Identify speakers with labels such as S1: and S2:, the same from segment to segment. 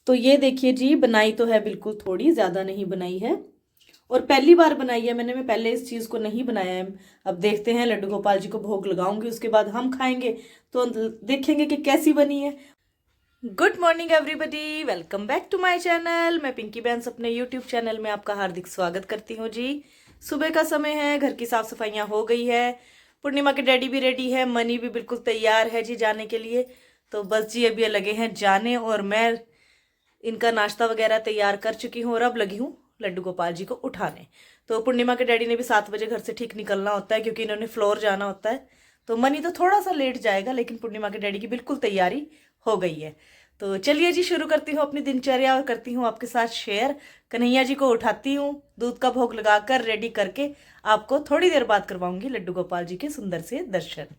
S1: तो ये देखिए जी, बनाई तो है बिल्कुल थोड़ी, ज़्यादा नहीं बनाई है और पहली बार बनाई है मैंने। मैं पहले इस चीज़ को नहीं बनाया है। अब देखते हैं, लड्डू गोपाल जी को भोग लगाऊंगी, उसके बाद हम खाएंगे तो देखेंगे कि कैसी बनी है। Good morning everybody, welcome back to my channel. मैं पिंकी बैंस अपने यूट्यूब चैनल में आपका हार्दिक स्वागत करती हूँ जी। सुबह का समय है, घर की साफ सफाइयाँ हो गई है, पूर्णिमा के डैडी भी रेडी है, मनी भी बिल्कुल तैयार है जी जाने के लिए। तो बस जी अभी लगे हैं जाने और मैं इनका नाश्ता वगैरह तैयार कर चुकी हूँ और अब लगी हूँ लड्डू गोपाल जी को उठाने। तो पूर्णिमा के डैडी ने भी 7 बजे घर से ठीक निकलना होता है क्योंकि इन्होंने फ्लोर जाना होता है। तो मनी तो थोड़ा सा लेट जाएगा, लेकिन पूर्णिमा के डैडी की बिल्कुल तैयारी हो गई है। तो चलिए जी शुरू करती हूँ अपनी दिनचर्या और करती हूँ आपके साथ शेयर। कन्हैया जी को उठाती हूँ, दूध का भोग लगाकर रेडी करके आपको थोड़ी देर बाद करवाऊंगी लड्डू गोपाल जी के सुंदर से दर्शन।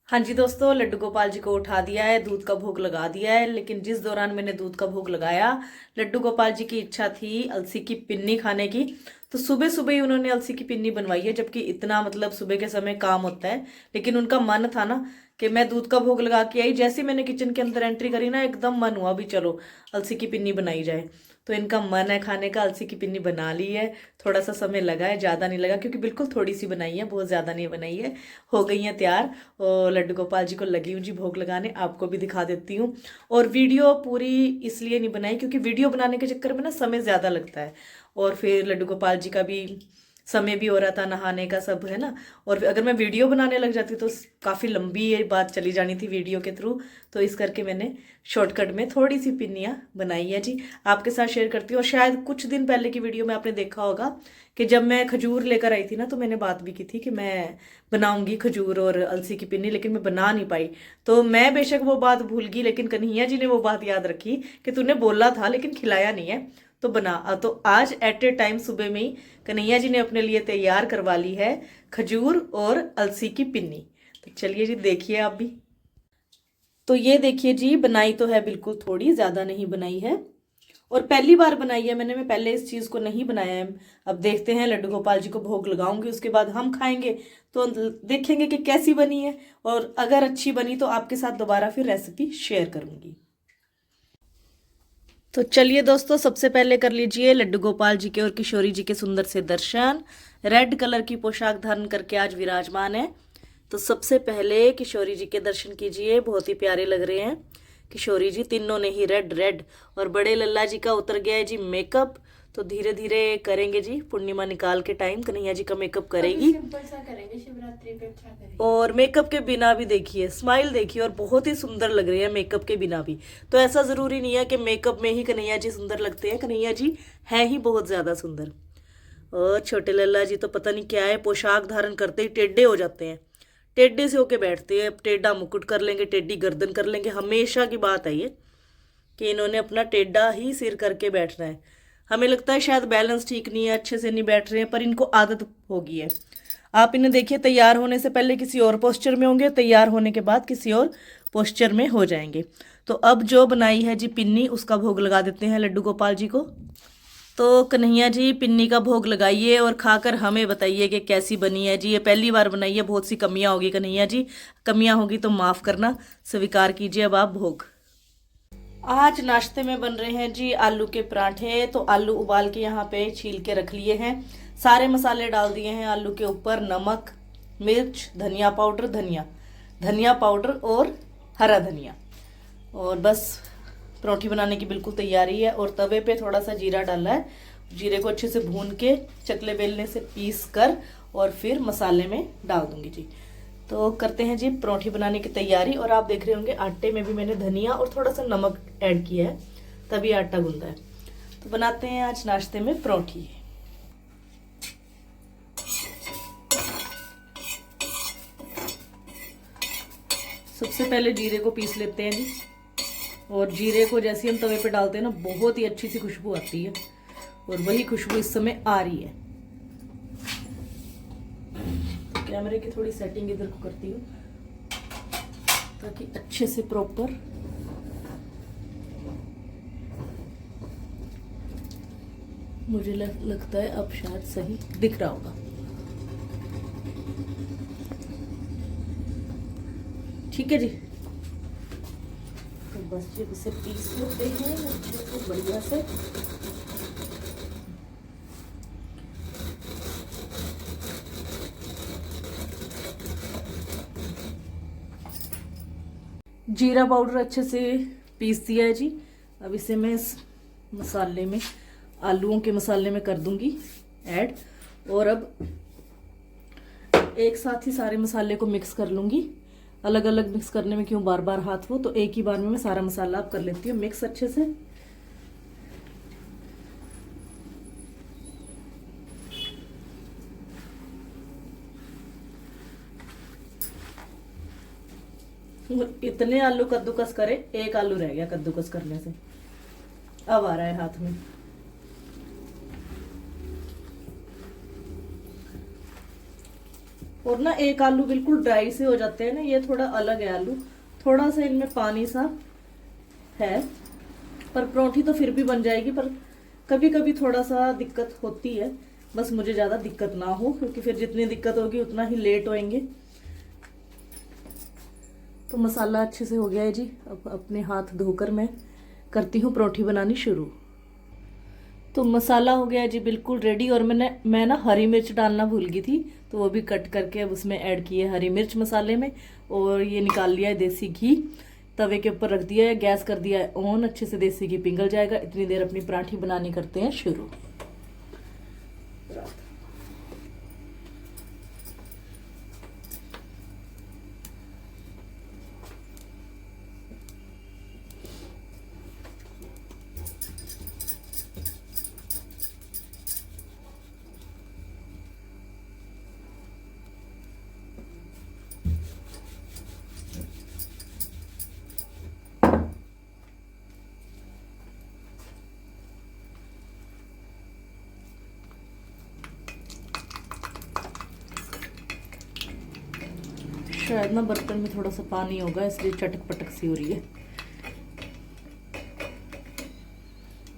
S1: हाँ जी दोस्तों, लड्डू गोपाल जी को उठा दिया है, दूध का भोग लगा दिया है। लेकिन जिस दौरान मैंने दूध का भोग लगाया, लड्डू गोपाल जी की इच्छा थी अलसी की पिन्नी खाने की। तो सुबह सुबह ही उन्होंने अलसी की पिन्नी बनवाई है, जबकि इतना मतलब सुबह के समय काम होता है। लेकिन उनका मन था ना कि मैं दूध का भोग लगा के आई, जैसे ही मैंने किचन के अंदर एंट्री करी ना, एकदम मन हुआ भी चलो अलसी की पिन्नी बनाई जाए। तो इनका मन है खाने का, अलसी की पिन्नी बना ली है। थोड़ा सा समय लगा है, ज़्यादा नहीं लगा क्योंकि बिल्कुल थोड़ी सी बनाई है, बहुत ज़्यादा नहीं बनाई है। हो गई हैं तैयार और लड्डू गोपाल जी को लगी हूँ जी भोग लगाने, आपको भी दिखा देती हूँ। और वीडियो पूरी इसलिए नहीं बनाई क्योंकि वीडियो बनाने के चक्कर में ना समय ज़्यादा लगता है और फिर लड्डू गोपाल जी का भी समय भी हो रहा था, नहाने का सब है ना। और अगर मैं वीडियो बनाने लग जाती तो काफ़ी लंबी ये बात चली जानी थी वीडियो के थ्रू। तो इस करके मैंने शॉर्टकट में थोड़ी सी पिन्नियाँ बनाई है जी, आपके साथ शेयर करती हूँ। और शायद कुछ दिन पहले की वीडियो में आपने देखा होगा कि जब मैं खजूर लेकर आई थी ना, तो मैंने बात भी की थी कि मैं बनाऊंगी खजूर और अलसी की पिन्नी, लेकिन मैं बना नहीं पाई। तो मैं बेशक वो बात भूल गई, लेकिन कन्हैया जी ने वो बात याद रखी कि तूने बोला था लेकिन खिलाया नहीं है, तो बना। तो आज एट ए टाइम सुबह में ही कन्हैया जी ने अपने लिए तैयार करवा ली है खजूर और अलसी की पिन्नी। तो चलिए जी देखिए आप भी। तो ये देखिए जी, बनाई तो है बिल्कुल थोड़ी, ज़्यादा नहीं बनाई है और पहली बार बनाई है मैंने। मैं पहले इस चीज़ को नहीं बनाया है। अब देखते हैं, लड्डू गोपाल जी को भोग लगाऊंगी, उसके बाद हम खाएंगे तो देखेंगे कि कैसी बनी है। और अगर अच्छी बनी तो आपके साथ दोबारा फिर रेसिपी शेयर करूंगी। तो चलिए दोस्तों, सबसे पहले कर लीजिए लड्डू गोपाल जी के और किशोरी जी के सुंदर से दर्शन। रेड कलर की पोशाक धारण करके आज विराजमान है। तो सबसे पहले किशोरी जी के दर्शन कीजिए, बहुत ही प्यारे लग रहे हैं किशोरी जी, तीनों ने ही रेड रेड। और बड़े लल्ला जी का उतर गया है जी मेकअप। तो धीरे धीरे करेंगे जी, पूर्णिमा निकाल के टाइम कन्हैया जी का मेकअप करेगी।
S2: सिंपल सा करेंगे, शिवरात्रि पे अच्छा करेंगे।
S1: और मेकअप के बिना भी देखिए, स्माइल देखिए, और बहुत ही सुंदर लग रही है मेकअप के बिना भी। तो ऐसा जरूरी नहीं है कि मेकअप में ही कन्हैया जी सुंदर लगते हैं, कन्हैया जी है ही बहुत ज्यादा सुंदर। और छोटे लल्ला जी तो पता नहीं क्या है, पोशाक धारण करते ही टेढ़े हो जाते हैं, टेढ़े से होके बैठते हैं। टेढ़ा मुकुट कर लेंगे, टेढ़ी गर्दन कर लेंगे, हमेशा की बात है ये कि इन्होंने अपना टेढ़ा ही सिर करके बैठना है। हमें लगता है शायद बैलेंस ठीक नहीं है, अच्छे से नहीं बैठ रहे हैं, पर इनको आदत हो गई है। आप इन्हें देखिए, तैयार होने से पहले किसी और पोस्चर में होंगे, तैयार होने के बाद किसी और पोस्चर में हो जाएंगे। तो अब जो बनाई है जी पिन्नी, उसका भोग लगा देते हैं लड्डू गोपाल जी को। तो कन्हैया जी पिन्नी का भोग लगाइए और खाकर हमें बताइए कि कैसी बनी है जी। ये पहली बार बनाई है, बहुत सी कमियां होगी कन्हैया जी, कमियां होगी तो माफ़ करना, स्वीकार कीजिए अब आप भोग। आज नाश्ते में बन रहे हैं जी आलू के पराठे। तो आलू उबाल के यहाँ पे छील के रख लिए हैं, सारे मसाले डाल दिए हैं आलू के ऊपर, नमक, मिर्च, धनिया पाउडर, धनिया पाउडर और हरा धनिया। और बस परोठी बनाने की बिल्कुल तैयारी है। और तवे पे थोड़ा सा जीरा डाला है, जीरे को अच्छे से भून के चकले बेलने से पीस कर और फिर मसाले में डाल दूंगी जी। तो करते हैं जी परोठी बनाने की तैयारी। और आप देख रहे होंगे आटे में भी मैंने धनिया और थोड़ा सा नमक ऐड किया है, तभी आटा गूंदा है। तो बनाते हैं आज नाश्ते में परोठी। सबसे पहले जीरे को पीस लेते हैं जी। और जीरे को जैसे हम तवे पे डालते हैं ना, बहुत ही अच्छी सी खुशबू आती है, और वही खुशबू इस समय आ रही है। तो कैमरे की थोड़ी सेटिंग इधर को करती हूँ ताकि अच्छे से प्रॉपर मुझे लगता है अब शायद सही दिख रहा होगा। ठीक है जी। तो बस ये इसे पीस लेते हैं अच्छे से बढ़िया से। जीरा पाउडर अच्छे से पीस दिया है जी। अब इसे मैं इस मसाले में, आलूओं के मसाले में कर दूंगी ऐड। और अब एक साथ ही सारे मसाले को मिक्स कर लूंगी। अलग अलग मिक्स करने में क्यों बार बार हाथ हो, तो एक ही बार में मैं सारा मसाला अब कर लेती हूँ मिक्स अच्छे से। इतने आलू कद्दूकस करे, एक आलू रह गया कद्दूकस करने से, अब आ रहा है हाथ में। और ना एक आलू बिल्कुल ड्राई से हो जाते हैं ना, ये थोड़ा अलग है आलू, थोड़ा सा इनमें पानी सा है। पर परोंठी तो फिर भी बन जाएगी, पर कभी कभी थोड़ा सा दिक्कत होती है। बस मुझे ज़्यादा दिक्कत ना हो, क्योंकि फिर जितनी दिक्कत होगी उतना ही लेट होएंगे। तो मसाला अच्छे से हो गया है जी। अब अपने हाथ धोकर मैं करती हूँ परोठी बनानी शुरू। तो मसाला हो गया जी बिल्कुल रेडी। और मैं ना हरी मिर्च डालना भूल गई थी, तो वो भी कट करके अब उसमें ऐड की है हरी मिर्च मसाले में। और ये निकाल लिया है देसी घी, तवे के ऊपर रख दिया है, गैस कर दिया है ऑन। अच्छे से देसी घी पिघल जाएगा, इतनी देर अपनी पराठी बनानी करते हैं शुरू। शायद ना बर्तन में थोड़ा सा पानी होगा, इसलिए चटक पटक सी हो रही है।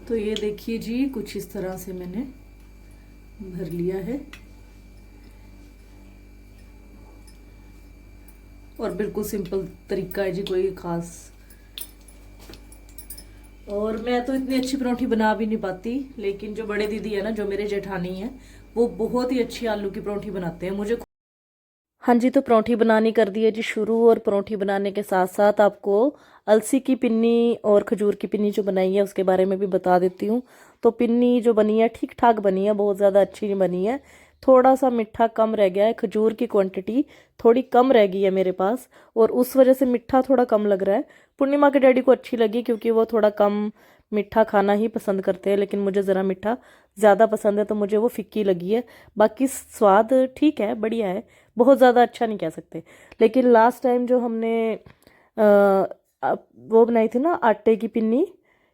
S1: तो ये देखिए जी, कुछ इस तरह से मैंने भर लिया है। और बिल्कुल सिंपल तरीका है जी, कोई खास। और मैं तो इतनी अच्छी परोठी बना भी नहीं पाती, लेकिन जो बड़े दीदी है ना, जो मेरे जेठानी है, वो बहुत ही अच्छी आलू की परोठी बनाते हैं। मुझे हाँ जी, तो परोठी बनानी कर दी है जी शुरू। और परोठी बनाने के साथ साथ आपको अलसी की पिन्नी और खजूर की पिन्नी जो बनाई है उसके बारे में भी बता देती हूँ। तो पिन्नी जो बनी है ठीक ठाक बनी है, बहुत ज़्यादा अच्छी नहीं बनी है। थोड़ा सा मीठा कम रह गया है, खजूर की क्वांटिटी थोड़ी कम रह गई है मेरे पास, और उस वजह से मीठा थोड़ा कम लग रहा है। पूर्णिमा के डैडी को अच्छी लगी, क्योंकि वो थोड़ा कम मीठा खाना ही पसंद करते हैं, लेकिन मुझे ज़रा मीठा ज़्यादा पसंद है, तो मुझे वो फिक्की लगी है। बाकी स्वाद ठीक है, बढ़िया है, बहुत ज़्यादा अच्छा नहीं कह सकते। लेकिन लास्ट टाइम जो हमने वो बनाई थी ना आटे की पिन्नी,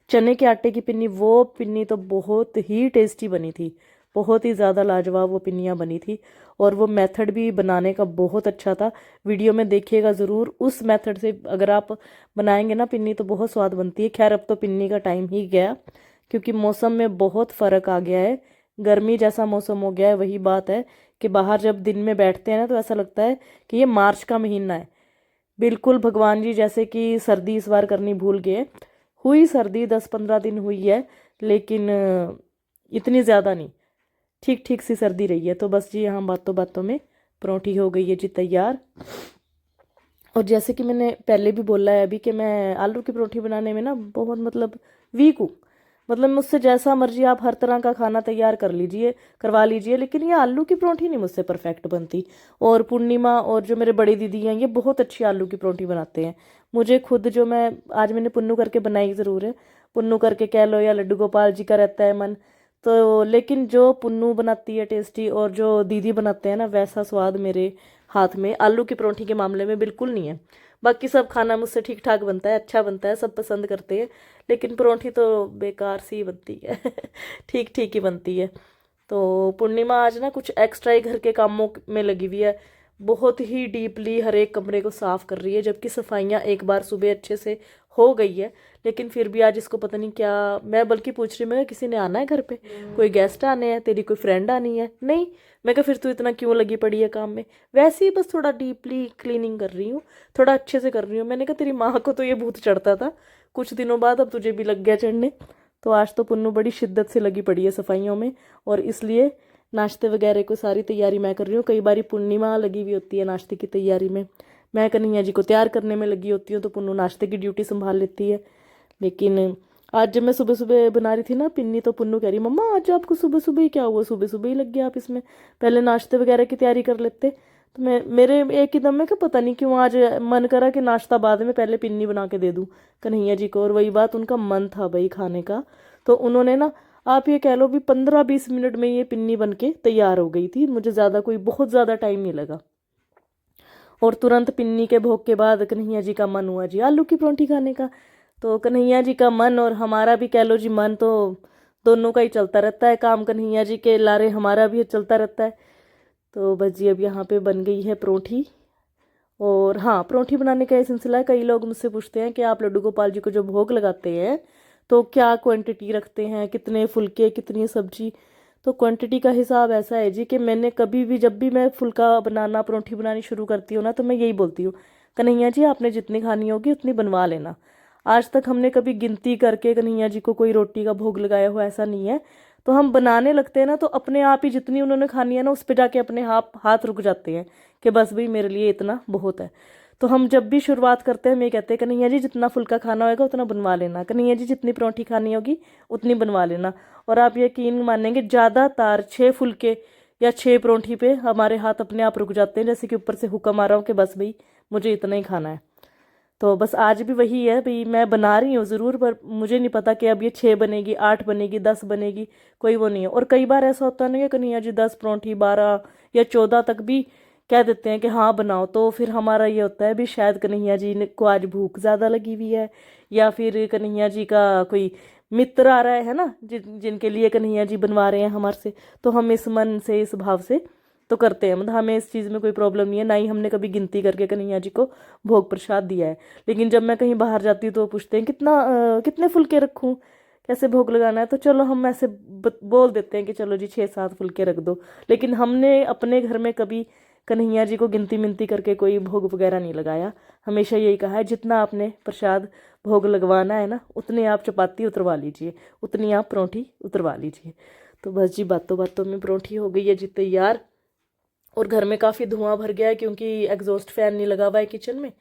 S1: चने के आटे की पिन्नी, वो पिन्नी तो बहुत ही टेस्टी बनी थी, बहुत ही ज़्यादा लाजवाब वो पिन्नियाँ बनी थी। और वो मेथड भी बनाने का बहुत अच्छा था, वीडियो में देखिएगा ज़रूर। उस मेथड से अगर आप बनाएंगे ना पिन्नी, तो बहुत स्वाद बनती है। खैर अब तो पिन्नी का टाइम ही गया, क्योंकि मौसम में बहुत फ़र्क आ गया है, गर्मी जैसा मौसम हो गया है। वही बात है कि बाहर जब दिन में बैठते हैं ना, तो ऐसा लगता है कि ये मार्च का महीना है। बिल्कुल भगवान जी जैसे कि सर्दी इस बार करनी भूल गए। हुई सर्दी 10-15 दिन हुई है, लेकिन इतनी ज़्यादा नहीं, ठीक ठीक सी सर्दी रही है। तो बस जी, यहाँ बातों बातों में परोठी हो गई है जी तैयार। और जैसे कि मैंने पहले भी बोला है अभी, कि मैं आलू की परोठी बनाने में ना बहुत मतलब वीक हूँ। मतलब मुझसे जैसा मर्जी आप हर तरह का खाना तैयार कर लीजिए, करवा लीजिए, लेकिन ये आलू की परोठी नहीं मुझसे परफेक्ट बनती। और पूर्णिमा और जो मेरे बड़ी दीदी हैं, ये बहुत अच्छी आलू की परोठी बनाते हैं। मुझे खुद, जो मैं आज मैंने पुन्नू करके बनाई ज़रूर है, पुन्नू करके कह लो या लड्डू गोपाल जी का रहता है मन, तो लेकिन जो पुन्नू बनाती है टेस्टी, और जो दीदी बनाते हैं ना, वैसा स्वाद मेरे हाथ में आलू की परोठी के मामले में बिल्कुल नहीं है। बाकी सब खाना मुझसे ठीक ठाक बनता है, अच्छा बनता है, सब पसंद करते हैं, लेकिन परोठी तो बेकार सी बनती है ठीक ठीक ही बनती है। तो पूर्णिमा आज ना कुछ एक्स्ट्रा ही घर के कामों में लगी हुई है, बहुत ही डीपली हर एक कमरे को साफ़ कर रही है, जबकि सफाइयाँ एक बार सुबह अच्छे से हो गई है। लेकिन फिर भी आज इसको पता नहीं क्या, मैं बल्कि पूछ रही, मैं किसी ने आना है घर पे, कोई गेस्ट आने हैं, तेरी कोई फ्रेंड आनी है? नहीं। मैं कहा फिर तू इतना क्यों लगी पड़ी है काम में? वैसे ही बस थोड़ा डीपली क्लीनिंग कर रही हूँ, थोड़ा अच्छे से कर रही हूँ। मैंने कहा तेरी माँ को तो ये भूत चढ़ता था, कुछ दिनों बाद अब तुझे भी लग गया चढ़ने। तो आज तो पुन्नू बड़ी शिद्दत से लगी पड़ी है सफाइयों में, और इसलिए नाश्ते वगैरह को सारी तैयारी मैं कर रही हूँ। कई बारी पूर्णिमा लगी हुई होती है नाश्ते की तैयारी में, मैं कन्हैया जी को तैयार करने में लगी होती हूँ, तो पुन्नू नाश्ते की ड्यूटी संभाल लेती है। लेकिन आज जब मैं सुबह सुबह बना रही थी ना पिन्नी, तो पुन्नू कह रही मम्मा आज आपको सुबह सुबह ही क्या हुआ, सुबह सुबह ही लग गया आप इसमें, पहले नाश्ते वगैरह की तैयारी कर लेते। तो मेरे एक ही दम में कि पता नहीं क्यों आज मन करा कि नाश्ता बाद में, पहले पिन्नी बना के दे दूँ कन्हैया जी को। और वही बात, उनका मन था भाई खाने का, तो उन्होंने ना, आप ये कह लो भी 15-20 मिनट में ये पिन्नी बन के तैयार हो गई थी। मुझे ज़्यादा कोई बहुत ज़्यादा टाइम नहीं लगा। और तुरंत पिन्नी के भोग के बाद कन्हैया जी का मन हुआ जी आलू की परांठी खाने का। तो कन्हैया जी का मन और हमारा भी कह लो जी मन, तो दोनों का ही चलता रहता है काम, कन्हैया जी के लारे हमारा भी चलता रहता है। तो बस जी अब यहाँ पे बन गई है परोंठी। और हाँ, परोंठी बनाने का ये सिलसिला है, कई लोग मुझसे पूछते हैं कि आप लड्डू गोपाल जी को जो भोग लगाते हैं तो क्या क्वांटिटी रखते हैं, कितने फुलके, कितनी सब्जी। तो क्वांटिटी का हिसाब ऐसा है जी कि मैंने कभी भी, जब भी मैं फुलका बनाना, परोंठी बनानी शुरू करती हूँ ना, तो मैं यही बोलती हूँ कन्हैया जी आपने जितनी खानी होगी उतनी बनवा लेना। आज तक हमने कभी गिनती करके कन्हैया जी को कोई रोटी का भोग लगाया हुआ ऐसा नहीं है। तो हम बनाने लगते हैं ना, तो अपने आप ही जितनी उन्होंने खानी है ना, उस पर जाके अपने हाथ रुक जाते हैं कि बस भाई मेरे लिए इतना बहुत है। तो हम जब भी शुरुआत करते हैं, मैं कहते हैं कन्हैया जी जितना फुल्का खाना होगा उतना बनवा लेना, कन्हैया जी जितनी परोंठी खानी होगी उतनी बनवा लेना। और आप यकीन मानेंगे, ज़्यादातर 6 फुलके या 6 परोंठी पे हमारे हाथ अपने आप रुक जाते हैं, जैसे कि ऊपर से हुक्म आ रहा हो कि बस भाई मुझे इतना ही खाना है। तो बस आज भी वही है भाई, मैं बना रही हूँ ज़रूर, पर मुझे नहीं पता कि अब ये 6 बनेगी, 8 बनेगी, 10 बनेगी, कोई वो नहीं है। और कई बार ऐसा होता नहीं है कन्हैया जी 10 परोंठी, 12 या 14 तक भी कह देते हैं कि हाँ बनाओ। तो फिर हमारा ये होता है भी शायद कन्हैया जी को आज भूख ज़्यादा लगी हुई है, या फिर कन्हैया जी का कोई मित्र आ रहा है ना, जिनके लिए कन्हैया जी बनवा रहे हैं हमारे से। तो हम इस मन से, इस भाव से तो करते हैं, मतलब हमें इस चीज़ में कोई प्रॉब्लम नहीं है, ना ही हमने कभी गिनती करके कन्हैया जी को भोग प्रसाद दिया है। लेकिन जब मैं कहीं बाहर जाती हूँ तो वो पूछते हैं कितने फुलके रखूँ, कैसे भोग लगाना है। तो चलो हम ऐसे बोल देते हैं कि चलो जी 6-7 फुलके रख दो। लेकिन हमने अपने घर में कभी कन्हैया जी को गिनती मिनती करके कोई भोग वगैरह नहीं लगाया। हमेशा यही कहा है जितना आपने प्रसाद भोग लगवाना है ना, उतने आप चपाती उतरवा लीजिए, उतनी आप परोंठी उतरवा लीजिए। तो बस जी बातों बातों में परोंठी हो गई है जी तैयार। और घर में काफ़ी धुआं भर गया है, क्योंकि एग्जॉस्ट फैन नहीं लगा हुआ है किचन में,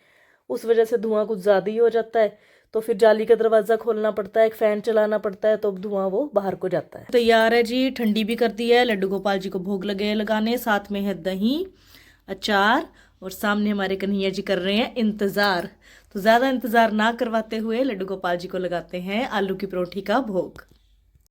S1: उस वजह से धुआं कुछ ज़्यादा ही हो जाता है। तो फिर जाली का दरवाज़ा खोलना पड़ता है, एक फ़ैन चलाना पड़ता है, तो धुआं वो बाहर को जाता है। तैयार है जी, ठंडी भी कर दी है, लड्डू गोपाल जी को भोग लगे लगाने, साथ में है दही, अचार, और सामने हमारे कन्हैया जी कर रहे हैं इंतज़ार। तो ज़्यादा इंतज़ार ना करवाते हुए लड्डू गोपाल जी को लगाते हैं आलू की परोठी का भोग।